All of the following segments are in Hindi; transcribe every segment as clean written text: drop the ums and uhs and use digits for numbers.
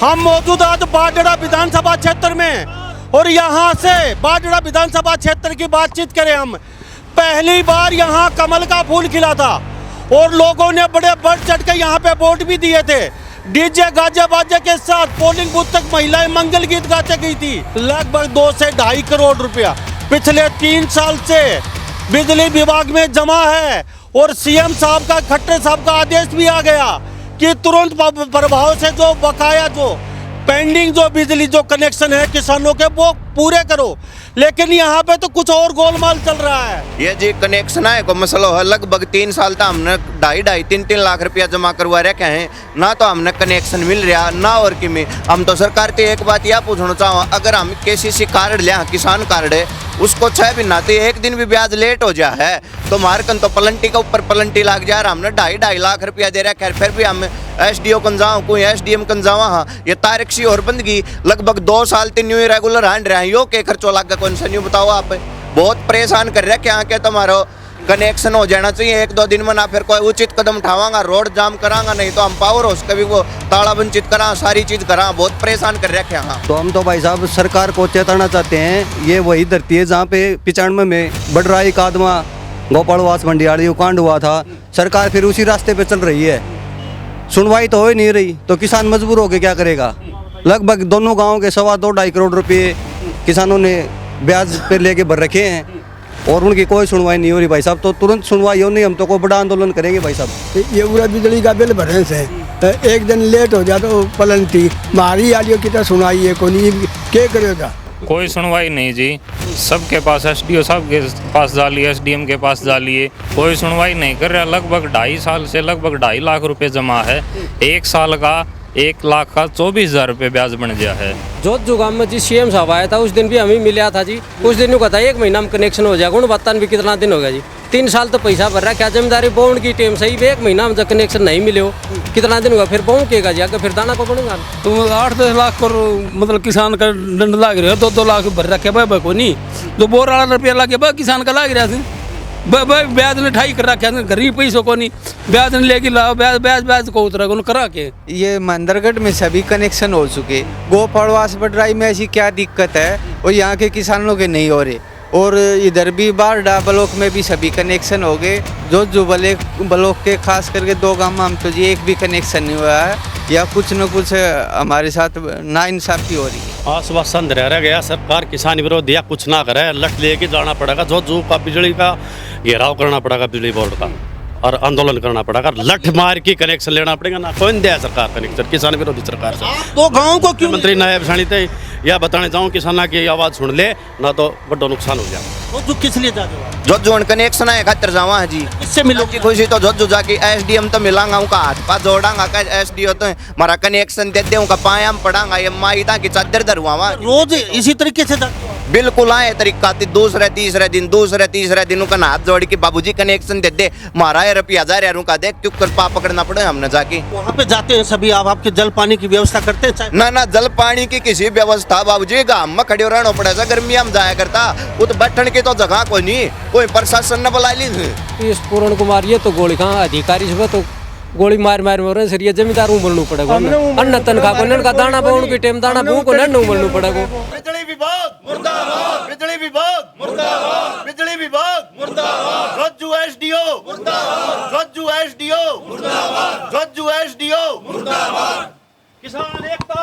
हम मौजूद आज बाडड़ा विधानसभा क्षेत्र में और यहाँ से बाडड़ा विधानसभा क्षेत्र की बातचीत करें हम। पहली बार यहाँ कमल का फूल खिला था और लोगों ने बड़े बढ़ चढ़ के यहाँ पे वोट भी दिए थे। डीजे गाजे बाजे के साथ पोलिंग बूथ तक महिलाएं मंगल गीत गाते गई थी। लगभग 2 से 2.5 करोड़ रुपया पिछले 3 साल से बिजली विभाग में जमा है और सीएम साहब का खट्टर साहब का आदेश भी आ गया कि तुरंत प्रभाव से जो बकाया जो पेंडिंग जो बिजली जो कनेक्शन है किसानों के वो पूरे करो। लेकिन यहाँ पे तो कुछ और गोलमाल चल रहा है। ये जी कनेक्शन है को मसलो है। लगभग 3 साल तक हमने 2.5-3 लाख रुपया जमा करवा रखे हैं, ना तो हमने कनेक्शन मिल रहा ना और कि में। हम तो सरकार से एक बात यह पूछना चाहूँ, अगर हम KCC कार्ड लिया किसान कार्ड है उसको 6 महीना तो 1 दिन भी ब्याज लेट हो जा है तो मारकन तो पलंटी का ऊपर पलंटी लग जा रहा। हमने 2.5 लाख रुपया दे रहा है, फिर भी हम SDO कंजावा कोई SDM कंजावा। हाँ ये तारीख सी और बंदगी लगभग 2 साल तीन न्यू रेगुलर हैंड रहे हैं। यो के खर्चो लग गया कौन सा न्यू बताओ। आप बहुत परेशान कर रहे क्या क्या तुम्हारा कनेक्शन हो जाना चाहिए 1-2 दिन में, ना फिर कोई उचित कदम उठावांगा, रोड जाम करांगा, नहीं तो हम पावर हाउस कभी वो ताला वंचित करा, सारी चीज करा। बहुत परेशान कर रखे हैं। तो हम तो भाई साहब सरकार को चेताना चाहते हैं। ये वही धरती है जहाँ पे 95 में बडराई कादमा गोपालवास मंडियाड़ी कांड हुआ था। सरकार फिर उसी रास्ते पे चल रही है, सुनवाई तो हो ही नहीं रही। तो किसान मजबूर होकर क्या करेगा। लगभग दोनों गाँव के 2.5 करोड़ रुपये किसानों ने ब्याज पे लेके भर रखे हैं और उनकी कोई सुनवाई नहीं हो रही भाई साहब। तो तुरंत सुनवाई हो नहीं, हम तो कोई बड़ा आंदोलन करेंगे भाई साहब। ये पूरा बिजली का बिल भरने से एक दिन लेट हो जाए तो पलंटी मारी आलियो की सुनाई है कोई क्या करेगा। कोई सुनवाई नहीं जी। सबके पास SDO साहब के पास डालिए, SDM के पास डालिए, कोई सुनवाई नहीं कर रहा। लगभग 2.5 साल से लगभग 2.5 लाख रुपए जमा है। 1 साल का 1 लाख का 24,000 रुपये ब्याज बन गया है। जो गाँव में जी CM साहब आया था उस दिन भी हमें मिला था जी। उस दिन कहता 1 महीना में कनेक्शन हो जाएगा। उन बतान भी कितना दिन हो गया जी। 3 साल तो पैसा भर रहा है, क्या जिम्मेदारी बौन की टेम सही 1 महीना में जब कनेक्शन नहीं मिले हो कितना दिन होगा फिर बौन केगा जी आगे फिर दाना को पड़ेगा। तो 8-10 लाख पर मतलब किसान का दंड लाग रहा है। 2-2 लाख भर रखे भाई को नहीं जो बोर वाला रुपया लागे भाई किसान का लाग रहा है। ब्याज ने ठाई कर रखा है, गरीब पैसों को नहीं ब्याज ने लेके लाओ, ब्याज को उतरा करा के। ये महेंद्रगढ़ में सभी कनेक्शन हो चुके। गोपालवास बडराई में ऐसी क्या दिक्कत है और यहाँ के किसानों के नहीं हो रहे। और इधर भी बारडा ब्लॉक में भी सभी कनेक्शन हो गए। जो ब्लॉक के खास करके 2 गाँव में हम तो जी एक भी कनेक्शन नहीं हुआ है या कुछ न कुछ हमारे साथ नाइंसाफी हो रही है। आश्वासन रह गया सरकार किसान विरोध या कुछ ना करे, लट लेके जाना पड़ेगा। जो का बिजली का घेराव करना पड़ेगा बिजली बोर्ड का और आंदोलन करना पड़ेगा। लठ मार के कनेक्शन लेना पड़ेगा। ना कौन दिया सरकार कनेक्शन, किसान विरोधी सरकार से। तो गाँव को क्यों मंत्री नायब साणी थे या बताने चाहूँ किसाना की आवाज़ सुन ले ना तो बड़ा नुकसान हो जाए। तो किस लिए जाते हो जो कनेक्शन है खातर जावा है जी। इससे मिलोगी खुशी तो जो जाके SDM तो मिलांगा उनका हाथ पाथ जोड़ांगा का SDO तो हमारा कनेक्शन दे दे उनका पायाम पड़ांगा ये माईदा की चादर धरवावा। रोज इसी तरीके से जाते हो? बिल्कुल आए तरीका दूसरे तीसरे दिन उनका हाथ जोड़ के बाबूजी कनेक्शन दे दे मारा है रुपया 1000 का देख क्यों कर पा पकड़ना पड़े हमने जाके। वहाँ पे जाते हैं सभी आप आपके जल पानी की व्यवस्था करते हैं? ना जल पानी की किसी व्यवस्था बाबूजी गाँव में खड़े रहना पड़ेगा। गर्मिया में जाया करता वो तो बैठने की तो जगह कोई नहीं, कोई प्रशासन ने बुला ली। इस पूर्ण कुमार ये तो गोली कहाँ अधिकारी सुबह तो गोली मार रहे सर। ये जमींदार बोलना पड़ेगा अन्न तनखा को का दाना पाउन की टेम दाना भूख को न बोलना पड़ेगा। बिजली विभाग मुर्दाबाद, बिजली विभाग मुर्दाबाद, बिजली विभाग मुर्दाबाद, रज्जू SDO मुर्दाबाद, रज्जू SDO मुर्दाबाद, रज्जू SDO मुर्दाबाद। किसान एकता।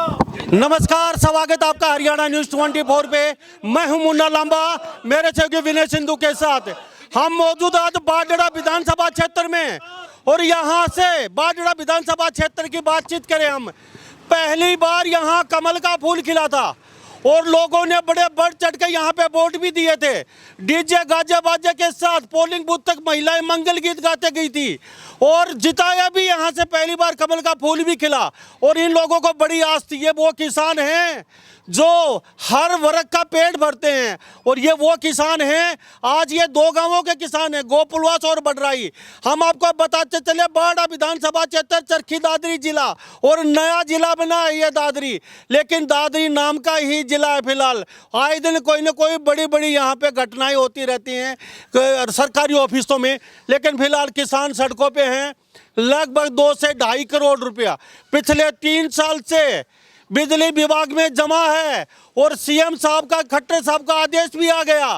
नमस्कार, स्वागत आपका हरियाणा न्यूज 24 पे। मैं हूं मुन्ना लांबा, मेरे सहयोगी विनय सिंधु के साथ हम मौजूद आज बाडड़ा विधानसभा क्षेत्र में और यहाँ से बाडड़ा विधानसभा क्षेत्र की बातचीत करें हम। पहली बार यहाँ कमल का फूल खिला था और लोगों ने बड़े बढ़ चढ़ के यहाँ पे वोट भी दिए थे। डीजे गाजे बाजे के साथ पोलिंग बूथ तक महिलाएं मंगल गीत गाते गई थी और जिताया भी यहाँ से पहली बार कमल का फूल भी खिला। और इन लोगों को बड़ी आस थी, ये वो किसान हैं जो हर वर्ग का पेट भरते हैं और ये वो किसान हैं। आज ये 2 गांवों के किसान हैं, गोपालवास और बडराई। हम आपको बताते चले बाडा विधानसभा क्षेत्र चरखी दादरी जिला और नया जिला बना है ये दादरी, लेकिन दादरी नाम का ही जिला है फिलहाल। आए दिन कोई ना कोई बड़ी बड़ी यहाँ पे घटनाएं होती रहती हैं सरकारी ऑफिसों में, लेकिन फिलहाल किसान सड़कों पे हैं। लगभग 2 से 2.5 करोड़ रुपया पिछले 3 साल से बिजली विभाग में जमा है और सीएम साहब का, खट्टर साहब का आदेश भी आ गया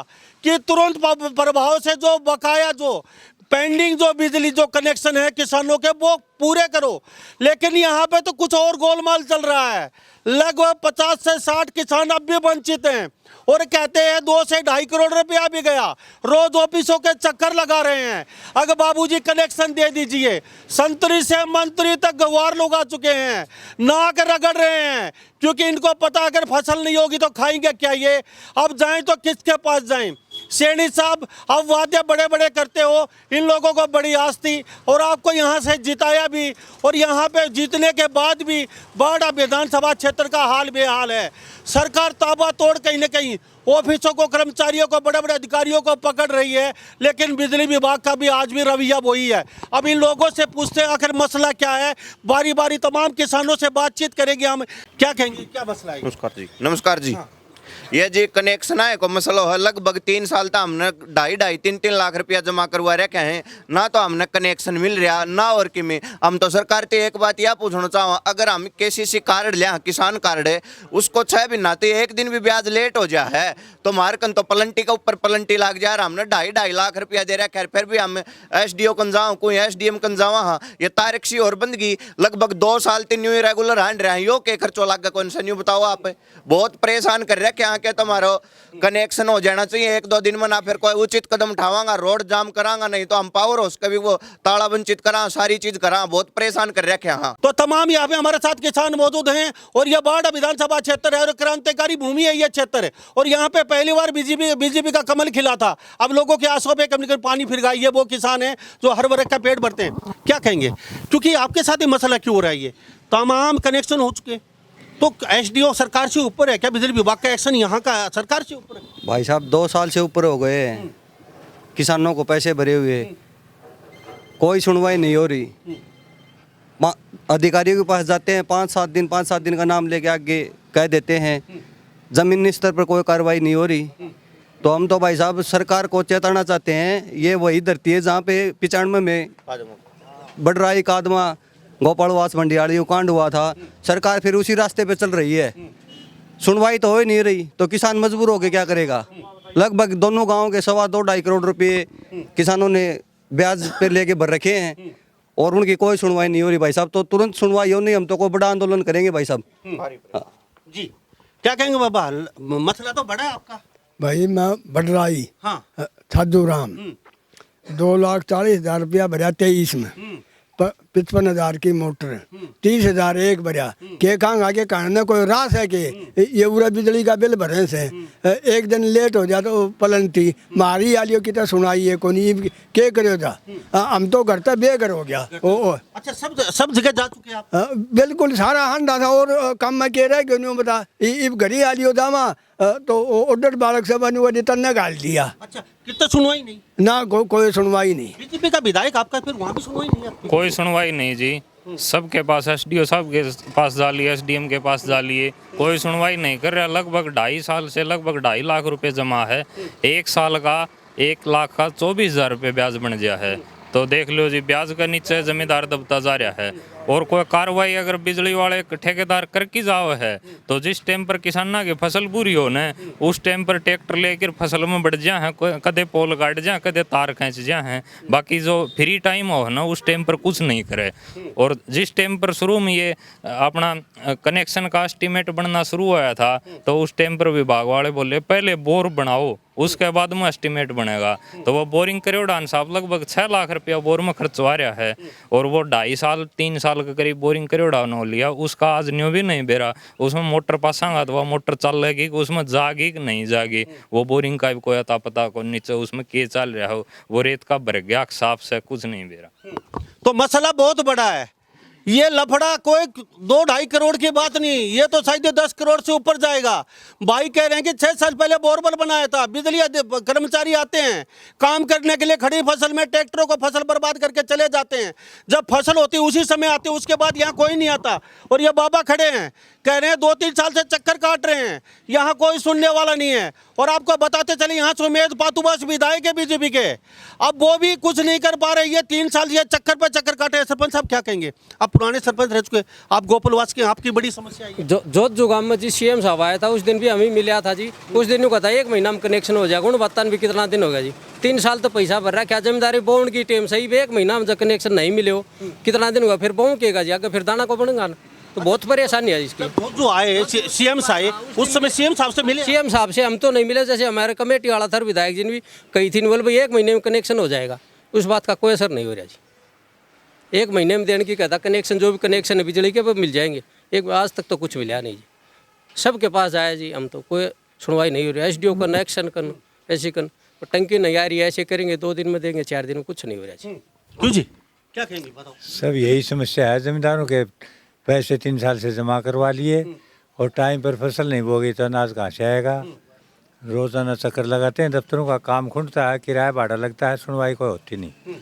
कि तुरंत प्रभाव से जो बकाया, जो पेंडिंग जो बिजली जो कनेक्शन है किसानों के, वो पूरे करो। लेकिन यहाँ पे तो कुछ और गोलमाल चल रहा है। लगभग 50 से 60 किसान अब भी वंचित हैं और कहते हैं 2 से 2.5 करोड़ रुपया भी गया। रोज ऑफिसों के चक्कर लगा रहे हैं, अगर बाबूजी कनेक्शन दे दीजिए। संतरी से मंत्री तक गवार लोग आ चुके हैं, नाक रगड़ रहे हैं, क्योंकि इनको पता अगर फसल नहीं होगी तो खाएंगे क्या ये। अब जाएं तो किसके पास जाएं? सैनी साहब, अब वादे बड़े बड़े करते हो, इन लोगों को बड़ी आस थी और आपको यहाँ से जिताया भी, और यहाँ पे जीतने के बाद भी बाड़ा विधानसभा क्षेत्र का हाल बेहाल है। सरकार ताबड़तोड़ कहीं न कहीं ऑफिसों को, कर्मचारियों को, बड़े बड़े अधिकारियों को पकड़ रही है, लेकिन बिजली विभाग का भी आज भी रवैया वही है। अब इन लोगों से पूछते हैं आखिर मसला क्या है, बारी बारी तमाम किसानों से बातचीत करेंगे हम। क्या कहेंगे, क्या मसला है? नमस्कार जी। नमस्कार जी। ये जी कनेक्शन है को मसलो है। लगभग 3 साल तो हमने 2.5-3 लाख रुपया जमा करवा रखे हैं, ना तो हमने कनेक्शन मिल रहा ना और कि में। हम तो सरकार से एक बात यह पूछना चाहूँ, अगर हम KCC कार्ड लिया, किसान कार्ड है, उसको 6 महीना तो एक दिन भी ब्याज लेट हो जाए है तो मारकन तो पलंटी के ऊपर पलंटी लग जा रहा। हमने 2.5 लाख रुपया दे रहा है, फिर भी हम SDO कन जाऊँ, कोई SDM कन जावा। हाँ, ये तारीख सी और बंदगी लगभग 2 साल 3 न्यू रेगुलर हांड रहे हैं। यो के खर्चो लग गया कौन सा न्यू बताओ आप। बहुत परेशान कर रहे क्या के तुम्हारो कनेक्शन हो जाना चाहिए 1-2 दिन में, ना फिर कोई उचित कदम उठावांगा, रोड जाम करांगा, नहीं तो हम पावर हाउस कभी वो ताला वंचित करा, सारी चीज करा। बहुत परेशान कर रखे हैं। हाँ, तो तमाम यहाँ पे हमारे साथ किसान मौजूद हैं और यह बाड़ा विधानसभा क्षेत्र है और क्रांतिकारी भूमि है ये क्षेत्र है, और यहाँ पे पहली बार बीजेपी का कमल खिला था। अब लोगों के आंसुओं पे कभी पानी फिर गया। ये वो किसान है जो हर वर्ग का पेट भरते हैं। क्या कहेंगे, क्योंकि आपके साथ ही मसला क्यों हो रहा है? ये तमाम कनेक्शन हो चुके, तो SDO सरकार से ऊपर है क्या? बिजली विभाग का एक्शन यहाँ का सरकार से ऊपर है? भाई साहब 2 साल से ऊपर हो गए, किसानों को पैसे भरे हुए, कोई सुनवाई नहीं हो रही। अधिकारियों के पास जाते हैं, 5-7 दिन का नाम लेके आगे कह देते हैं, जमीनी स्तर पर कोई कार्रवाई नहीं हो रही। तो हम तो भाई साहब सरकार को चेताना चाहते हैं, ये वही धरती है जहाँ पे 95 में बडराई कादमा गोपालवास मंडियाड़ी कांड हुआ था। सरकार फिर उसी रास्ते पे चल रही है, सुनवाई तो हो ही नहीं रही, तो किसान मजबूर होकर क्या करेगा? लगभग दोनों गांव के 2.25 करोड़ रुपए किसानों ने ब्याज पे लेके भर रखे हैं और उनकी कोई सुनवाई नहीं हो रही भाई साहब। तो तुरंत सुनवाई हो नहीं, हम तो कोई बड़ा आंदोलन करेंगे भाई साहब। जी, क्या कहेंगे बाबा? मसला तो बड़ा है आपका। भाई मैं बडराई, हाँ, साधु राम 2,40,000 रुपया भरा 23 में, 55,000 की मोटर, 30,000 एक भरा के कहाँ आगे कहने कोई रास है कि ये पूरा बिजली का बिल भरने से एक दिन लेट हो जाए तो पलंटी मारी आलियो की तो सुनाई है कोनी के करो जा। हम तो करता बेघर हो गया। ओ अच्छा, सब जगह जा चुके हैं आप? बिल्कुल सारा हंडा था और कम में कह रहे क्यों बता घड़ी आलियो दामा तो ऑर्डर बालक सब तन्ने गाल दिया। अच्छा, कितना सुनवाई नहीं ना, कोई सुनवाई नहीं। बीजेपी का विधायक आपका, फिर वहाँ भी सुनवाई नहीं है? कोई सुनवाई नहीं जी, सबके पास SDO साहब के पास डालिए, SDM के पास डालिए, कोई सुनवाई नहीं कर रहा। लगभग 2.5 साल से लगभग 2.5 लाख रुपए जमा है। 1 साल का 1 लाख का 24,000 रुपये ब्याज बन गया है। तो देख लो जी, ब्याज का नीचे जमींदार दबता जा रहा है। और कोई कार्रवाई अगर बिजली वाले ठेकेदार करके जाओ है तो जिस टाइम पर किसाना की फसल पूरी हो न, उस टाइम पर ट्रैक्टर लेकर फसल में बढ़ जा है, कदे पोल काट जा, कदे तार खींच जा है। बाकी जो फ्री टाइम हो ना, उस टाइम पर कुछ नहीं करे। और जिस टाइम पर शुरू में ये अपना कनेक्शन का एस्टीमेट बनना शुरू हुआ था, तो उस टाइम पर विभाग वाले बोले पहले बोर बनाओ, उसके बाद में एस्टीमेट बनेगा। तो वो बोरिंग करियोडान साहब लगभग 6 लाख रुपया बोर में खर्चवा रहा है, और वो 2.5-3 साल के करीब बोरिंग करियोडान हो लिया। उसका आज न्यू भी नहीं बेरा, उसमें मोटर पासांगा तो वह मोटर चल लेगी, उसमें जागी कि नहीं जागी, वो बोरिंग का भी कोई अता पता को नीचे उसमें के चल रहा हो, वो रेत का भर गया साफ से कुछ नहीं बेरा। तो मसला बहुत बड़ा है। ये लफड़ा कोई 2-2.5 करोड़ की बात नहीं, ये तो शायद 10 करोड़ से ऊपर जाएगा। भाई कह रहे हैं कि 6 साल पहले बोरवेल बनाया था, बिजली कर्मचारी आते हैं काम करने के लिए, खड़ी फसल में ट्रैक्टरों को फसल बर्बाद करके चले जाते हैं। जब फसल होती है उसी समय आते हैं, उसके बाद यहाँ कोई नहीं आता। और ये बाबा खड़े हैं, कह रहे हैं 2-3 साल से चक्कर काट रहे हैं, यहाँ कोई सुनने वाला नहीं है। और आपको बताते चले, यहाँ सुमेध पातुबास विधायक है बीजेपी के, अब वो भी कुछ नहीं कर पा रहे। ये 3 साल ये चक्कर पर चक्कर काटे। सरपंच साहब क्या कहेंगे? अब पुराने सरपंच रह चुके, आप गोपालवास के, आपकी बड़ी समस्या है। जो गाँव में जी सीएम साहब आया था उस दिन भी हमें मिला था जी। उस दिन कहता 1 महीना में कनेक्शन हो जाएगा। उन बतान भी कितना दिन हो गया जी, 3 साल तो पैसा भर रहा है। क्या जमींदारी बोन की टेम सही 1 महीना में जब कनेक्शन नहीं मिले हो, कितना दिन होगा, फिर बोन केगा जी आगे, फिर दाना को बनेगा ना, तो बहुत परेशानी है इसकी। जो आए सीएम आए उस समय सीएम साहब से मिले? सीएम साहब से हम तो नहीं मिले। जैसे हमारे कमेटी वाला था विधायक जी ने भी कही थी, बोले भाई 1 महीने में कनेक्शन हो जाएगा। उस बात का कोई असर नहीं हो रहा जी। 1 महीने में देने की कहता कनेक्शन, जो भी कनेक्शन है बिजली के वो मिल जाएंगे। एक आज तक तो कुछ मिला नहीं जी। सबके पास आया जी, हम तो कोई सुनवाई नहीं हो रही। एसडीओ करना, एक्शन करना, ऐसे करना, टंकी नहीं आ रही है, ऐसे करेंगे 2 दिन में देंगे, 4 दिन में, कुछ नहीं हो रहा जी। क्यों जी, क्या कहेंगे बताओ? सब यही समस्या है। जमींदारों के पैसे 3 साल से जमा करवा लिए और टाइम पर फसल नहीं बोगी तो अनाज कहाँ से आएगा। रोजाना चक्कर लगाते हैं, दफ्तरों का काम खुंटता है, किराया भाड़ा लगता है, सुनवाई कोई होती नहीं।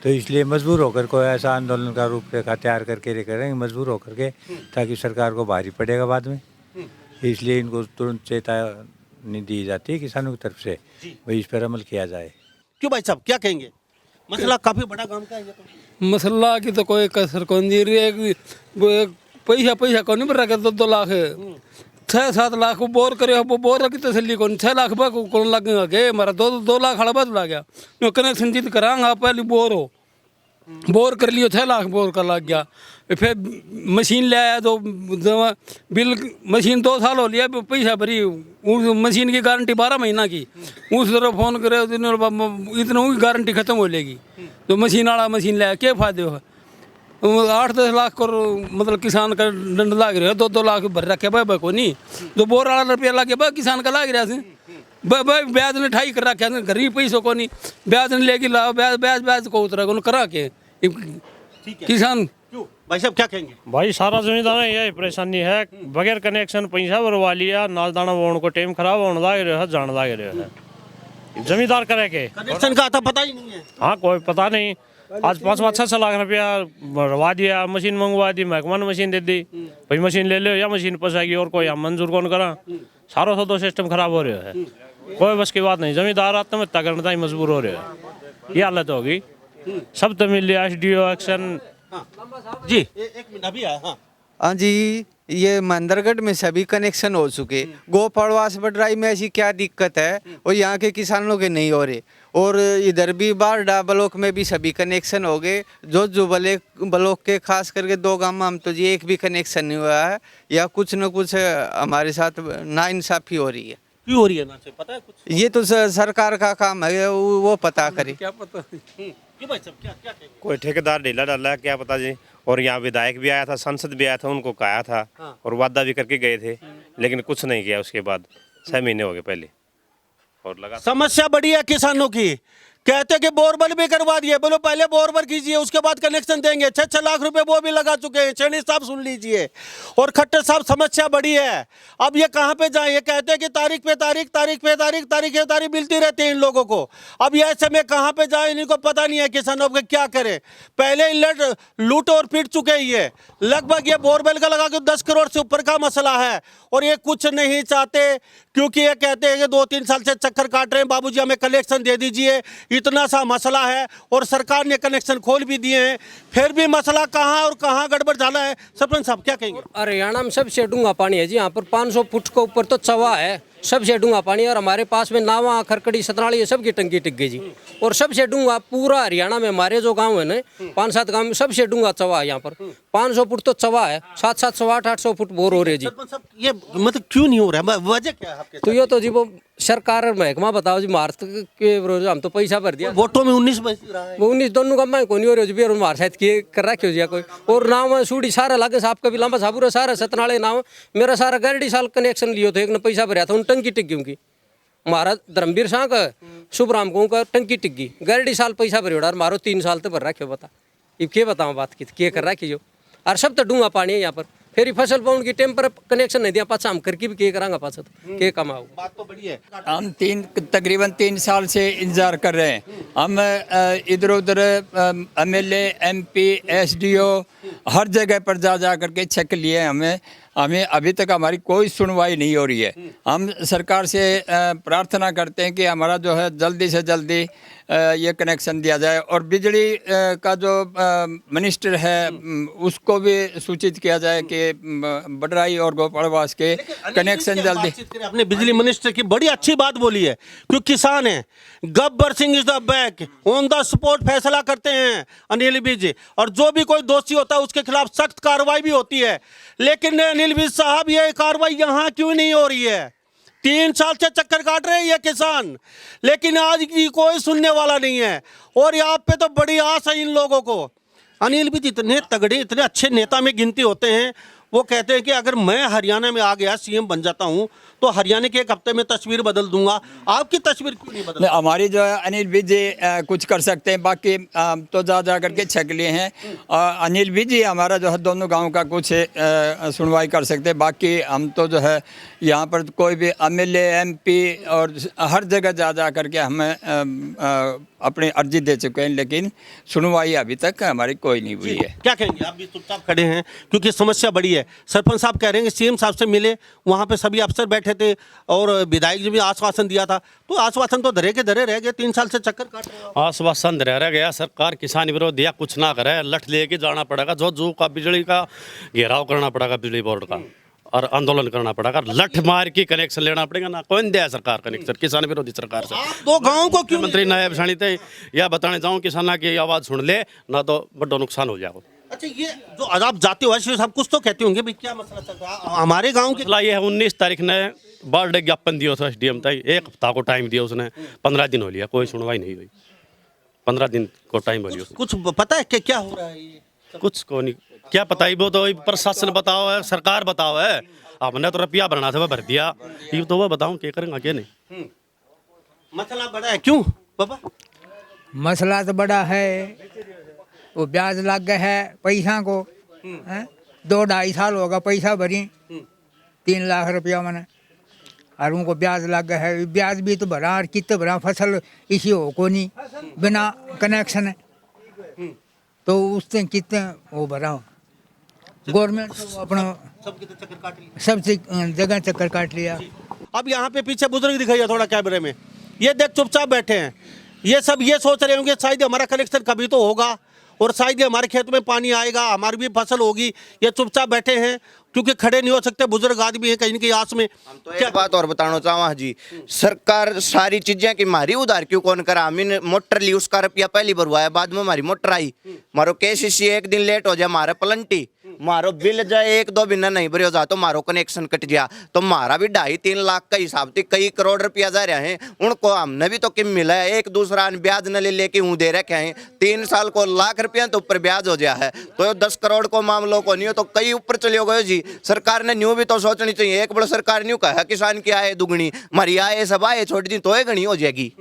तो इसलिए मजबूर होकर कोई ऐसा आंदोलन का रूपरेखा तैयार करके करेंगे, मजबूर होकर के, ताकि सरकार को भारी पड़ेगा बाद में। इसलिए इनको तुरंत चेतावनी दी जाती है किसानों की तरफ से, वही इस पर अमल किया जाए। क्यों भाई साहब, क्या कहेंगे? मसला काफी बड़ा काम का है ये तो। मसला की तो कोई कसर कौन जी रही है। पैसा कौन नहीं भर रहा, 2 लाख 6-7 लाख बोर करे, वो बोर की तसली कौन, 6 लाख कौन लगेगा के हमारा 2 लाख हड़ा बदला गया। कनेक्शन जीत करांगा पहले बोर हो, बोर कर लियो, 6 लाख बोर का लग गया। फिर मशीन ले आया तो बिल, मशीन 2 साल हो लिया, पैसा भरी, उस मशीन की गारंटी 12 महीना की। उस तरह फोन करे इतना गारंटी खत्म हो लेगी, तो मशीन वाला मशीन ले आया, क्या फायदे हो। 8-10 लाख को मतलब किसान का दंड लाग रहा है। 2-2 लाख भर रखे भाई को नहीं, तो बोर वाला रुपया लागे भाई किसान का लाग रहा है। भाई ब्याज ने ठाई कर रखा है, गरीब पैसों को नहीं, ब्याज ने लेके लाओ, ब्याज को उतरा करा के किसान। भाई साहब क्या कहेंगे? भाई सारा जमींदार यही परेशानी है, बगैर कनेक्शन पैसा भरवा लिया, नाल दाना बोन को टाइम खराब होने लग रहा है, जान लग रहा है। जमींदार करे के कनेक्शन का आता पता ही नहीं है। हाँ, कोई पता नहीं। आज 5-6 लाख रुपया भरवा दिया, मशीन मंगवा दी, महकमा ने मशीन दे दी, भाई मशीन ले लो या मशीन पसाएगी, और कोई हम मंजूर कौन करा। सारा तो सिस्टम खराब हो रहा है, कोई बस की बात नहीं। जमींदार आत्महत्या करने तक मजबूर हो रहे हैं, ये हालत होगी। सब तो मिल लिया, एसडीओ एक्शन जी। एक मिनट अभी आया। हाँ जी, ये मंदरगढ़ में सभी कनेक्शन हो चुके। गोपालवास बडराई में ऐसी क्या दिक्कत है, और यहाँ के किसानों के नहीं हो रहे। और इधर भी बारडा ब्लॉक में भी सभी कनेक्शन हो गए। जो ब्लॉक के खास करके 2 गांव में हम तो जी एक भी कनेक्शन नहीं हुआ है, या कुछ न कुछ हमारे साथ नाइंसाफी हो रही है। क्यों हो रही है ना, पता है कुछ? ये तो सरकार का काम है, वो पता करे। क्या पता? क्यों भाई साहब, क्या कहेंगे? कोई ठेकेदार ढीला डाला है, क्या पता जी। और यहाँ विधायक भी आया था, सांसद भी आया था, उनको कहा था और वादा भी करके गए थे, लेकिन कुछ नहीं किया। उसके बाद 6 महीने हो गए पहले, और लगा समस्या बड़ी है किसानों की। कहते कि बोरवेल भी करवा दिए, बोलो पहले बोरवेल कीजिए, उसके बाद कनेक्शन देंगे। 6-6 लाख रुपए वो भी लगा चुके हैं। चैनी साहब सुन लीजिए, और खट्टर साहब समस्या बड़ी है। अब ये कहाँ पे जाए? ये कहते हैं कि तारीख पे तारीख मिलती रहती है इन लोगों को। अब ये ऐसे में कहाँ पे जाए, इनको पता नहीं है किसानों को क्या करे। पहले लूट और पीट चुके हैं ये। लगभग ये बोरवेल का लगा के 10 करोड़ से ऊपर का मसला है, और ये कुछ नहीं चाहते, क्योंकि ये कहते हैं कि 2-3 साल से चक्कर काट रहे हैं, बाबूजी हमें कनेक्शन दे दीजिए, इतना सा मसला है। और सरकार ने कनेक्शन खोल भी दिए हैं, फिर भी मसला कहाँ और कहाँ गड़बड़ झाला है। सरपंच साहब क्या कहेंगे? हरियाणा में सबसे डूंगा पानी है जी। यहाँ पर 500 फुट के ऊपर तो चवा है, सबसे डूंगा पानी। और हमारे पास में नावा, खरकड़ी, सतनाली, ये सब की टंकी टिक गई जी। और सबसे डूंगा पूरा हरियाणा में हमारे जो गांव है ना, 5-7 गांव में सबसे डूंगा चवा है। यहाँ पर 500 फुट तो चवा है, 700, 800 फुट बोर हो रहे जी। ये मतलब क्यों नहीं हो रहा है, वजह क्या है आपके? तो ये तो जी वो सरकार और महकमा बताओ जी। मार्च के विरोध हम तो पैसा भर दिया, वोटों में 19 बच रहा है। वो 19 दोनों का को नहीं हो रही जी। मार शायद किए कर रखे हो जी कोई। और नाव सूढ़ी सारा लागे साहब का भी लंबा साबुरा सारा सतनाले नाव मेरा सारा 1.5 साल कनेक्शन लियो तो एक ने पैसा भरा था, उन टंकी टिक गई उनकी। हमारा धर्मवीर शाह का शुभराम को का टंकी टिक गई, 1.5 साल पैसा भरे और मारो 3 साल तो भर रखे हो। बता ये क्या बताऊँ बात की, क्या कर रखी जो। और सब तो डूंगा पानी है यहाँ पर। फिर फसल पाउंड की टेम पर कनेक्शन नहीं दिया, पाछा हम करके भी क्या करांगा, पाछा तो क्या कमाओ। बात तो बड़ी है। हम तकरीबन 3 साल से इंतजार कर रहे हैं। हम इधर उधर MLA, MP, SDO हर जगह पर जा करके चेक लिए। हमें अभी तक हमारी कोई सुनवाई नहीं हो रही है। हम सरकार से प्रार्थना करते हैं कि हमारा जो है जल्दी से जल्दी ये कनेक्शन दिया जाए। और बिजली का जो मिनिस्टर है उसको भी सूचित किया जाए कि बडराई और गोपालवास के कनेक्शन जल्दी। अपने बिजली मिनिस्टर की बड़ी अच्छी बात बोली है, क्योंकि किसान है, Gabbar Singh is the back, on the spot फैसला करते हैं अनिल विज, और जो भी कोई दोषी होता है उसके खिलाफ सख्त कार्रवाई भी होती है। लेकिन अनिल विज साहब, ये कार्रवाई यहाँ क्यों नहीं हो रही है? 3 साल से चक्कर काट रहे हैं ये किसान, लेकिन आज की कोई सुनने वाला नहीं है। और यहाँ पे तो बड़ी आस है इन लोगों को। अनिल विज इतने तगड़े, इतने अच्छे नेता में गिनती होते हैं। वो कहते हैं कि अगर मैं हरियाणा में आ गया, सीएम बन जाता हूं, तो हरियाणा के 1 हफ्ते में तस्वीर बदल दूंगा। आपकी तस्वीर क्यों नहीं बदल? हमारी जो है अनिल विज कुछ कर सकते हैं, बाकी तो जा करके छक लिए हैं। अनिल विज हमारा जो है दोनों गांव का कुछ सुनवाई कर सकते हैं। बाकी हम तो जो है यहाँ पर कोई भी एमएलए, एमपी और हर जगह जा करके हमें अपनी अर्जी दे चुके हैं, लेकिन सुनवाई अभी तक हमारी कोई नहीं हुई है। क्या कहेंगे? आप भी चुपचाप खड़े हैं क्योंकि समस्या बड़ी है। सरपंच साहब कह रहे हैं कि सीएम साहब से मिले, वहाँ पे सभी अफसर बैठे थे और विधायक जी भी आश्वासन दिया था, तो आश्वासन तो धरे के धरे रह गए। 3 साल से चक्कर काट रहे हैं। आश्वासन रह गया, सरकार किसान विरोध या कुछ ना करे, लठ लेके जाना पड़ेगा। जो का बिजली का घेराव करना पड़ेगा बिजली बोर्ड का, और आंदोलन करना पड़ेगा। लठ मार के कनेक्शन लेना पड़ेगा ना। कौन दिया सरकार कनेक्शन? किसान विरोधी सरकार से। तो गाँव को क्यों मंत्री नायब साणी थे या बताने जाऊँ किसाना की आवाज़ सुन ले ना, तो बड़ा नुकसान हो जाएगा। अच्छा, ये जो आप जाते हो सब कुछ तो कहते होंगे भाई क्या मसला चल रहा है हमारे गांव के? मसला ये है, 19 तारीख ने बर्थडे ज्ञापन दिया था एसडीएम तक, 1 हफ्ता को टाइम दिया उसने, 15 दिन हो लिया, कोई सुनवाई नहीं हुई। 15 दिन को टाइम हो लिया। कुछ पता है कि क्या हो रहा है? ये कुछ को नहीं, क्या पता ही, वो तो प्रशासन बताओ है, सरकार बताओ है। हमने तो रुपया भरना था, वो भर दिया। ये तो वो बताऊं क्या करेंगे क्या नहीं। मसला बड़ा है क्यों बाबा? मसला तो बड़ा है, वो ब्याज लग गया है पैसा को। 2-2.5 साल होगा पैसा भरी, 3 लाख रुपया मैंने, और उनको ब्याज लग गया है। ब्याज भी तो भरा, और कितने भरा, फसल इसी हो को नहीं, बिना कनेक्शन है, तो उससे कितने वो भरा। गवर्नमेंट तो अपना सब जगह चक्कर काट लिया। अब यहाँ पे पीछे बुजुर्ग दिखाइए थोड़ा कैमरे में, ये देख चुपचाप बैठे हैं। ये सब ये सोच रहे होंगे शायद हमारा कनेक्शन कभी तो होगा, और शायद हमारे खेत में पानी आएगा, हमारी भी फसल होगी। ये चुपचाप बैठे हैं क्योंकि खड़े नहीं हो सकते, बुजुर्ग आदमी है कहीं न कहीं आस में। तो एक बात और बताना चाहूँ जी, सरकार सारी चीजें की मारी उधार क्यों कौन करा? हमने मोटर ली, उसका रुपया पहली भरवाया, बाद में हमारी मोटर आई। मारो केसीसी 1 दिन लेट हो जाए, मारे पलंटी, मारो बिल जाए 1-2 महीना नहीं भरे हो जा, तो मारो कनेक्शन कट गया, तो मारा भी 2.5-3 लाख का हिसाब थी, कई करोड़ रुपया जा रहे हैं। उनको हमने भी तो किम मिला है, एक दूसरा ब्याज न ले लेके हूँ दे रखे हैं। 3 साल को लाख रुपया तो ऊपर ब्याज हो गया है, तो 10 करोड़ को मामलों को नहीं हो तो कई ऊपर चले गए जी। सरकार ने न्यू भी तो सोचनी चाहिए। एक बड़ा सरकार न्यू कहा किसान की आय दुगनी, हमारी आय सब आय छोड़ दी तो घनी हो जाएगी।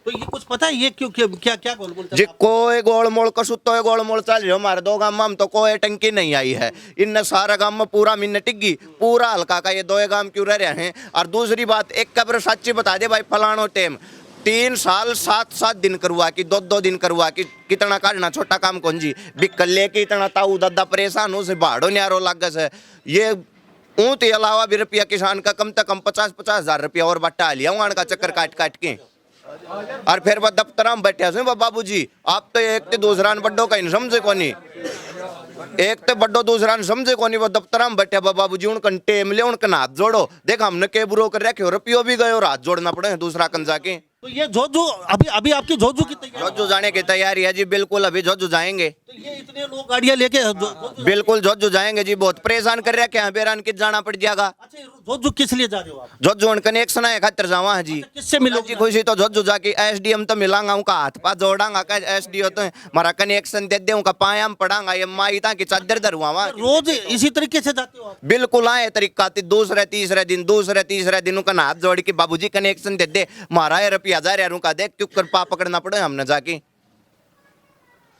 तो ये कुछ पता है ये क्यों क्या गोलमोल जी? कोई गोलमोल का सुतो है, गोलमोल चल रही हो। हमारे 2 गांव में हम तो कोई टंकी नहीं आई है, इन सारा गांव में पूरा मिन्न टिग्गी, पूरा हल्का का ये 2 गांव क्यों रह रहे हैं? और दूसरी बात, एक कब्र सच्ची बता दे भाई, फलानो टेम 3 साल 7-7 दिन करवा की, 2-2 दिन करवा की, कितना काटना छोटा काम कौन जी? बिकल लेके इतना ताऊ दादा परेशान हो से भाड़ो न्यारो लागस है। ये ऊँट अलावा भी रुपया किसान का कम से कम 50-50 हज़ार रुपया और बट्टा लिया वहाँ का चक्कर काट के। और फिर वह दफ्तर में बैठे सुन बाबू जी, आप तो एक तो दूसरा बड्डो का इन समझे को नहीं, एक तो बड्डो दूसरा समझे को नहीं। वो दफ्तर में बैठे बाबू जी, उनका टेम ले, उनका हाथ जोड़ो। देख हमने के बुरो कर रखे, रुपयो भी गए और हाथ जोड़ना पड़े दूसरा कन जाके। तो ये जोजू अभी आपकी जोजू की तैयारी? जोजू जाने की तैयारी है जी, बिल्कुल अभी जोजू जाएंगे। तो ये इतने लोग गाड़ियां लेके बिल्कुल जोजू जाएंगे जी, बहुत परेशान कर रखे हैं, बेरान किस जाना पड़ जाएगा। अच्छा, जोजू किस लिए जा रहे हो आप? जोजू कनेक्शन है खातिर जावा है जी। किससे मिलोगे? खुशी तो जोजू जाके एसडीएम तो मिलांगा, उनका हाथ पा जोड़ांगा, एसडीओ तो हमारा कनेक्शन दे दे, उनका पाया में पड़ांगा, ये माई की चादर धरवा। रोज इसी तरीके से जाते हो आप? बिल्कुल आए तरीका, दूसरे तीसरे दिन उनका हाथ जोड़ के बाबूजी कनेक्शन दे दे, मारा है रुपया जा रहा उनका, देख क्यों कर पा पकड़ना पड़े हमने जाके।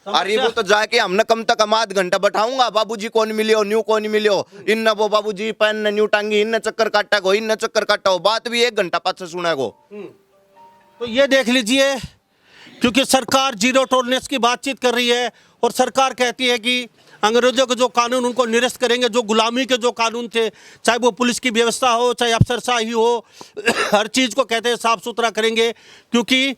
अरे वो तो जाके हमने कम तक 1/2 घंटा बैठाऊंगा, बाबूजी कौन मिलियो, न्यू कौन मिलियो, इन वो बाबूजी पेन न्यू टांगी, इन चक्कर काटा गो, इन चक्कर काटा हो, बात भी 1 घंटा पाछे सुना गो। तो ये देख लीजिए, क्योंकि सरकार जीरो टॉलरेंस की बातचीत कर रही है, और सरकार कहती है कि अंग्रेजों के जो कानून उनको निरस्त करेंगे, जो गुलामी के जो कानून थे, चाहे वो पुलिस की व्यवस्था हो, चाहे अफसरशाही हो, हर चीज़ को कहते हैं साफ सुथरा करेंगे। क्योंकि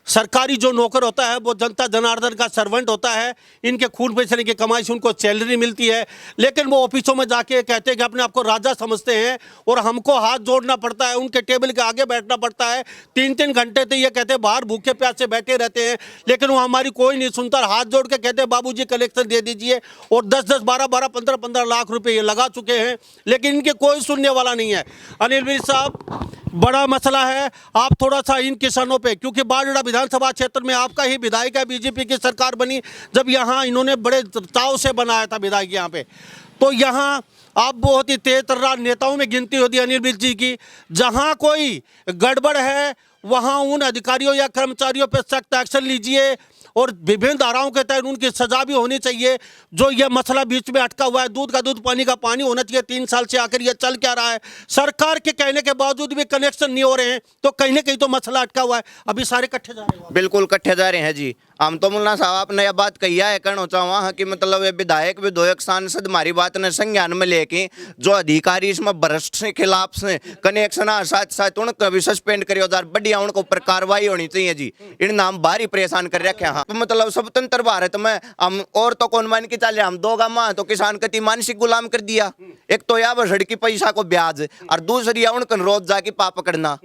सरकारी जो नौकर होता है वो जनता जनार्दन का सर्वेंट होता है, इनके खून पसीने की कमाई से उनको सैलरी मिलती है, लेकिन वो ऑफिसों में जाके कहते हैं कि अपने आप को राजा समझते हैं और हमको हाथ जोड़ना पड़ता है, उनके टेबल के आगे बैठना पड़ता है। 3-3 घंटे तो ये कहते हैं बाहर भूखे प्यासे बैठे रहते हैं, लेकिन वो हमारी कोई नहीं सुनता। हाथ जोड़ के कहते हैं बाबूजी कलेक्शन दे दीजिए, और 10-10, 12-12, 15-15 लाख रुपए ये लगा चुके हैं, लेकिन इनके कोई सुनने वाला नहीं है। अनिल विज साहब, बड़ा मसला है, आप थोड़ा सा इन किसानों पे, क्योंकि बारडोली विधानसभा क्षेत्र में आपका ही विधायक है, बीजेपी की सरकार बनी जब यहाँ इन्होंने बड़े चाव से बनाया था विधायक यहाँ पे, तो यहाँ आप बहुत ही तेज तर्रार नेताओं में गिनती होती है अनिल विज जी की। जहाँ कोई गड़बड़ है वहाँ उन अधिकारियों या कर्मचारियों पर सख्त एक्शन लीजिए और विभिन्न धाराओं के तहत उनकी सजा भी होनी चाहिए। जो ये मसला बीच में अटका हुआ है, दूध का दूध पानी का पानी होना चाहिए। 3 साल से आखिर ये चल क्या रहा है? सरकार के कहने के बावजूद भी कनेक्शन नहीं हो रहे हैं, तो कहीं ना कहीं तो मसला अटका हुआ है। अभी सारे इकट्ठे जा रहे हैं। बिल्कुल इकट्ठे जा रहे हैं जी। हम तो मुन्ना साहब आपने यह बात कही है कहना चाहूँ कि मतलब ये विधायक विधेयक सांसद हमारी बात ने संज्ञान में लेके जो अधिकारी इसमें भ्रष्ट से खिलाफ से कनेक्शन साथ साथ उनको भी सस्पेंड करियो जार, बढ़िया उनको ऊपर कार्रवाई होनी चाहिए जी। इन नाम भारी परेशान कर रखे हैं। तो मतलब स्वतंत्र भारत में हम और तो कौन मान के चले, हम दो गामा तो किसान कति मानसिक गुलाम कर दिया। एक तो या सड़की पैसा को ब्याज और दूसरी या उनको रोज जाके पाप पकड़ना,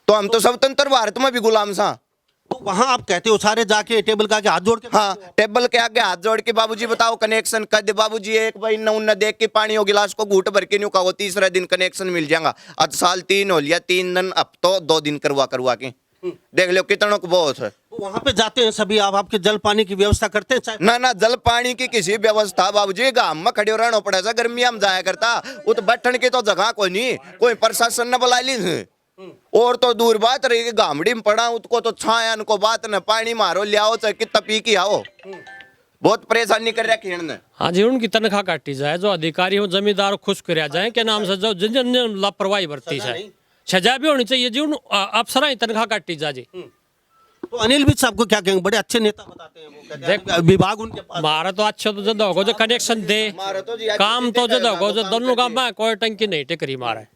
तो हम तो स्वतंत्र भारत में भी गुलाम सा। तो वहाँ आप कहते हो सारे जाके टेबल के आगे हाथ जोड़ के, हाँ टेबल के आगे हाथ जोड़ के बाबूजी बताओ कनेक्शन कर दे। बाबूजी एक भाई न देख के पानी हो गिलास को घूट भर के न्यू कहो, तीसरा दिन कनेक्शन मिल जाएगा। आज साल 3 हो लिया, 3 दिन अब तो 2 दिन करवा के देख लो कितनों को बहुत है। वहाँ पे जाते हैं सभी, आप आपके जल पानी की व्यवस्था करते हैं? ना जल पानी की किसी व्यवस्था बाबूजी गांव में खड़े रहना पड़ेगा। गर्मिया में जाया करता वो तो बैठने की तो जगह कोई नहीं, कोई प्रशासन ने बुला ली। और तो दूर बात रही कि गामड़ी में पड़ा उसको तो छाया उनको बात न पानी मारो ले आओ चाहे कितना पी के आओ, बहुत परेशानी कर रखी है। हाँ जी, उनकी तनख्वाह काटी जाए, जो अधिकारी हो जमींदार खुश कराया जाए के नाम से जो जिन जिन लापरवाही बरती है सजा भी होनी चाहिए जी। उन अफसर तनख्वाह काटी जाए जी। तो अनिल विज साहब को क्या कहेंगे? बड़े अच्छे नेता बताते हैं वो, कहते हैं विभाग उनके पास। मारा तो अच्छा तो जद होगा जो कनेक्शन दे, काम तो जद होगा जो दोनों काम में कोई टंकी नहीं टिकरी मारा है।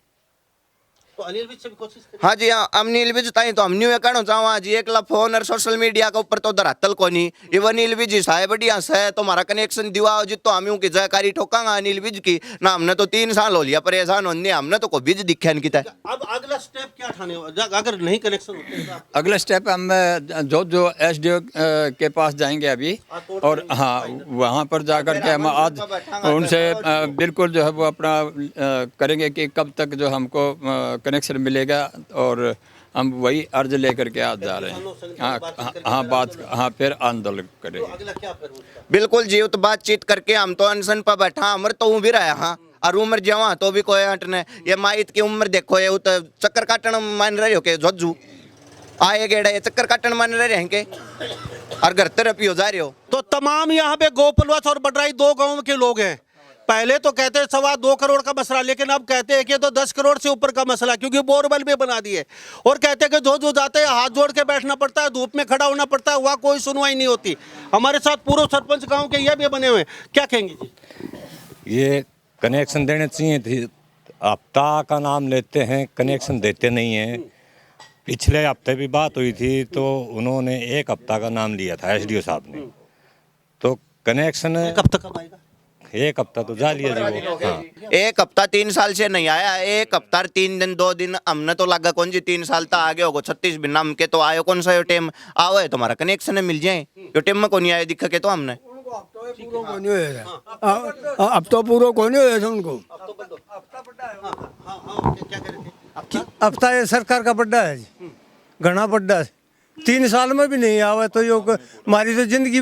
तो अनिल विज से भी कोशिश करें। हाँ जी हाँ, अनिल विज ताई तो हम न्यू कहना चाहूँ जी, एक फोन और सोशल मीडिया के ऊपर तो धरातल को नहीं। ये अनिल विज जी साहब बढ़िया से तुम्हारा कनेक्शन दिवा जी, तो हम यूँ की जयकारी ठोकांगा अनिल विज की ना। हमने तो 3 साल हो लिया परेशान होने, हमने तो कोई बीज दिखा नहीं। अब अगला स्टेप क्या ठाने अगर नहीं कनेक्शन होते? अगला स्टेप हम जो एसडीओ के पास जाएंगे अभी, और हाँ वहाँ पर जाकर के हम आज उनसे बिल्कुल जो है वो अपना करेंगे कि कब तक जो हमको कनेक्शन मिलेगा, और हम वही अर्ज लेकर के आज जा रहे हैं। हाँ बात, हाँ फिर आंदोलन करेंगे। बिल्कुल जी, तो बातचीत करके हम तो अनशन पर बैठा, अमर तो भी रहा। हाँ और उम्र जवा तो भी कोई हटने, ये माइत की उम्र देखो, ये तो चक्कर काटन मान रहे हो के झज्जू आए गेड़ा, ये चक्कर काटन मान रहे हैं के और घर तरफ हो जा रहे हो। तो तमाम यहाँ पे गोपलवास और बडराई 2 गाँव के लोग हैं। पहले तो कहते 2.25 करोड़ का मसला, लेकिन अब कहते हैं कि तो 10 करोड़ से ऊपर का मसला, क्योंकि बोरवेल भी बना दिए। और कहते हैं कि जो जाते हैं हाथ जोड़ के बैठना पड़ता है, धूप में खड़ा होना पड़ता है, वहाँ कोई सुनवाई नहीं होती। हमारे साथ पूर्व सरपंच गांव के ये भी बने हुए, क्या कहेंगे जी? ये कनेक्शन देने चाहिए थी, हफ्ता का नाम लेते हैं, कनेक्शन देते नहीं हैं। पिछले हफ्ते भी बात हुई थी तो उन्होंने 1 हफ्ता का नाम लिया था एसडीओ साहब ने, तो कनेक्शन 1 हफ्ता कब आएगा? 1 हफ्ता तो जा लिया जी वो। हाँ 1 हफ्ता 3 साल से नहीं आया। 1 हफ्ता 3 दिन 2 दिन हमने तो लगा कौन जी 3 साल तक आगे होगा। 36 बिना हम के तो आयो कौन सा टाइम आओ है तुम्हारा कनेक्शन मिल जाए, जो टाइम में को नहीं आया दिखा के तो हमने अब तो पूरा को नहीं हुआ उनको। हफ्ता ये सरकार का बड्डा है जी, घना बड्डा है। 3 साल में भी नहीं आवे तो यो हमारी तो जिंदगी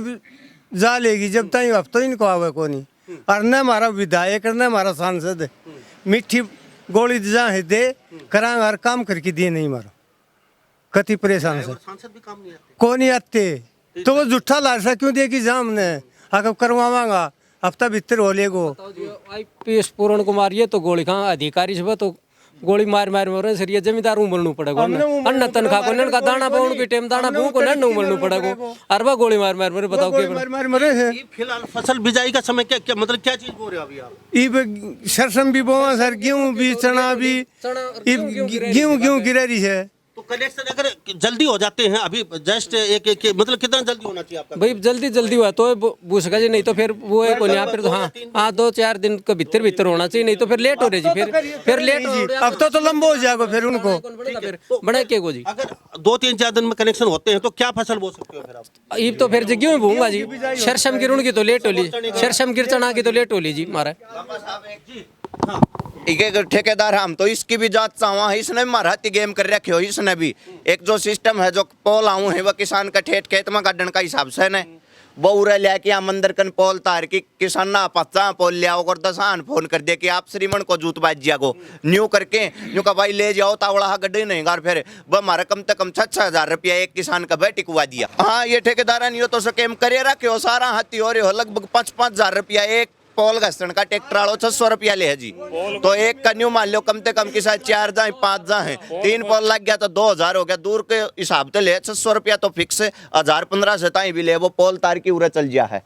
जा लेगी जब तक हफ्ता इनको आवे को नहीं। और न हमारा विधायक न हमारा सांसद मीठी गोली जहाँ दे करांग और काम करके दिए नहीं मारो, कति परेशान से को नहीं आते, तो वो जुट्ठा लालसा क्यों दे कि जहाँ हमने आगे करवावांगा हफ्ता भीतर हो लेगो। IPS पूर्ण कुमार ये तो गोली कहाँ अधिकारी सब तो गोली मार मर सर ये जमींदार उमरनु पड़ेगा, अन्न तनखा को नन का दाना पाउन के टाइम दाना भू को नन उमरनु पड़ेगा, अरबा गोली मार मरे बताओ के मरे हैं। फिलहाल फसल बिजाई का समय क्या मतलब क्या चीज बो रहे हो अभी आप? सरसम भी बोवा सर, गेहूं भी, चना भी, गेहूं गिरा रही है। तो कनेक्शन अगर जल्दी हो जाते हैं अभी जस्ट एक मतलब कितना जल्दी होना चाहिए आपका? भाई जल्दी हुआ तो बूसका जी, नहीं तो फिर वो है कोई यहाँ फिर तो हाँ 2-4 दिन के भीतर होना चाहिए, नहीं तो फिर लेट हो रही जी, फिर लेट हो रही। अब तो लंबा हो जाएगा फिर उनको बड़ा के को जी। अगर 2-3-4 दिन में कनेक्शन होते हैं तो क्या फसल बो सकते हो फिर आप? अब तो फिर गेहूं में बोऊंगा जी। शरशम की रुण की तो लेट होली, शरशम की चना की तो लेट होली जी मारा। एक ठेकेदार हम तो इसकी भी जांच चाहवा है, इसने भी मारा गेम कर रखे हो। इसने भी एक जो सिस्टम है जो पोल आऊँ है वह किसान का ठेठ खेत में गार्डन का हिसाब से न वो उरा लिया कि हम अंदर कन पोल तार की किसान ना पच्चा पोल लिया और 10 फोन कर दे कि आप श्रीमन को जूत बाजिया को न्यू करके न्यू का भाई ले जाओ तावड़ा गड्ढे नहीं गार फिर वह हमारा कम से कम 6,000 रुपया एक किसान का भाई टिकवा दिया। हाँ ये ठेकेदार नहीं हो तो स्कैम करे रखे हो सारा हाथी हो रहे हो लगभग 5,000 रुपया एक पोल घसण का ट्रैक्टर आलो 600 रुपया ले है जी। तो एक कन्यू मान लो कम से कम की शायद 4 जाए 5 जाए 3 पोल लग गया तो 2,000 हो गया, दूर के हिसाब से ले 600 रुपया तो फिक्स 1,000-1,500 से ताई भी ले वो पोल तार की उरे चल गया है।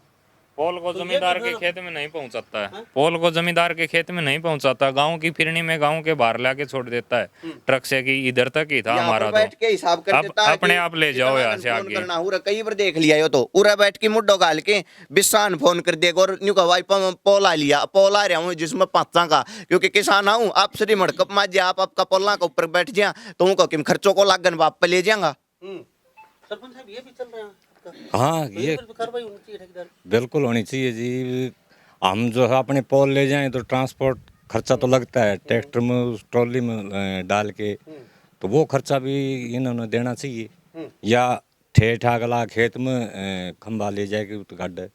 पोल को जमींदार के खेत में नहीं पहुंचाता है, पोल को जमींदार के खेत में नहीं पहुंचाता, गांव की फिरनी में गांव के बाहर लाके छोड़ देता है ट्रक से कि इधर तक ही था हमारा, बैठ के हिसाब कर देता है अपने आप ले जाओ यहाँ से आगे। कई बार देख लिया यो तो उरा बैठ के मुड्डो गाल के बिस्सान फोन कर देगा और न्यू का भाई पोल आ लिया, पोल आ रहा हूँ जिसमें 5 का क्योंकि किसान आऊँ आप श्री मड़कप मार आप आपका पोलना के ऊपर बैठ जाए तो उनको किम खर्चों को लागन बाप पे ले जाएगा। सरपंच साहब ये भी चल रहा है? हाँ ये बिल्कुल होनी चाहिए जी। हम जो है अपने पोल ले जाएं तो ट्रांसपोर्ट खर्चा तो लगता है, ट्रैक्टर में उस ट्रॉली में डाल के, तो वो खर्चा भी इन्होंने देना चाहिए। या ठेठ अगला खेत में खंबा ले जाएगी तो गड्ढे।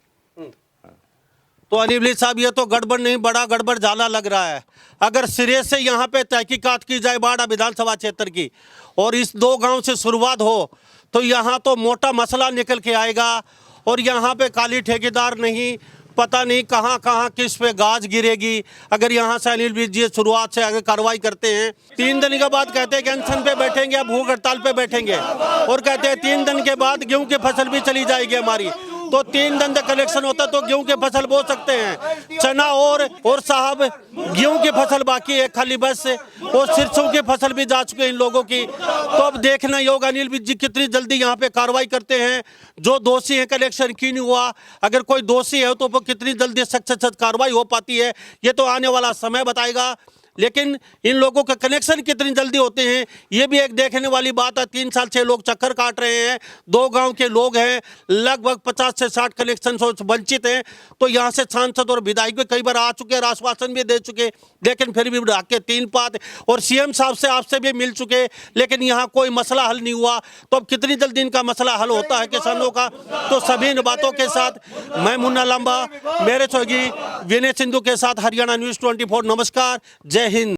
तो अनिल साहब ये तो गड़बड़ नहीं बड़ा गड़बड़ जाला लग रहा है। अगर सिरे से यहाँ पे तहकीकात की जाए बाड़ा विधानसभा क्षेत्र की और इस 2 गांव से शुरुआत हो तो यहाँ तो मोटा मसला निकल के आएगा और यहाँ पे काली ठेकेदार नहीं, पता नहीं कहाँ कहाँ किस पे गाज गिरेगी। अगर यहाँ से अनिल विज जी शुरुआत से अगर कार्रवाई करते हैं 3 दिन के बाद कहते हैं कि अनशन पे बैठेंगे या भूख हड़ताल पे बैठेंगे और कहते हैं 3 दिन के बाद गेहूं की फसल भी चली जाएगी हमारी, तो 3 दिन तक कलेक्शन होता तो गेहूं की फसल बो सकते हैं। चना और साहब गेहूं की फसल बाकी है खाली बस से और सिरसों की फसल भी जा चुके हैं इन लोगों की। तो अब देखना ही होगा अनिल विज जी कितनी जल्दी यहाँ पे कार्रवाई करते हैं। जो दोषी है कलेक्शन क्यों नहीं हुआ, अगर कोई दोषी है तो कितनी जल्दी सख्त कार्रवाई हो पाती है ये तो आने वाला समय बताएगा। लेकिन इन लोगों का कनेक्शन कितनी जल्दी होते हैं ये भी एक देखने वाली बात है। 3 साल से लोग चक्कर काट रहे हैं, 2 गांव के लोग हैं, लगभग 50 से 60 कनेक्शन से वंचित हैं। तो यहाँ से सांसद और विधायक भी कई बार आ चुके हैं, आश्वासन भी दे चुके, लेकिन फिर भी ढाके 3 पात और सीएम साहब से आपसे भी मिल चुके, लेकिन यहाँ कोई मसला हल नहीं हुआ। तो अब कितनी जल्दी इनका मसला हल होता है किसानों का। तो सभी बातों के साथ मैं मुन्ना लांबा, मेरे सहयोगी विनय सिंधु के साथ हरियाणा न्यूज़ 24। नमस्कार, जय हिंद।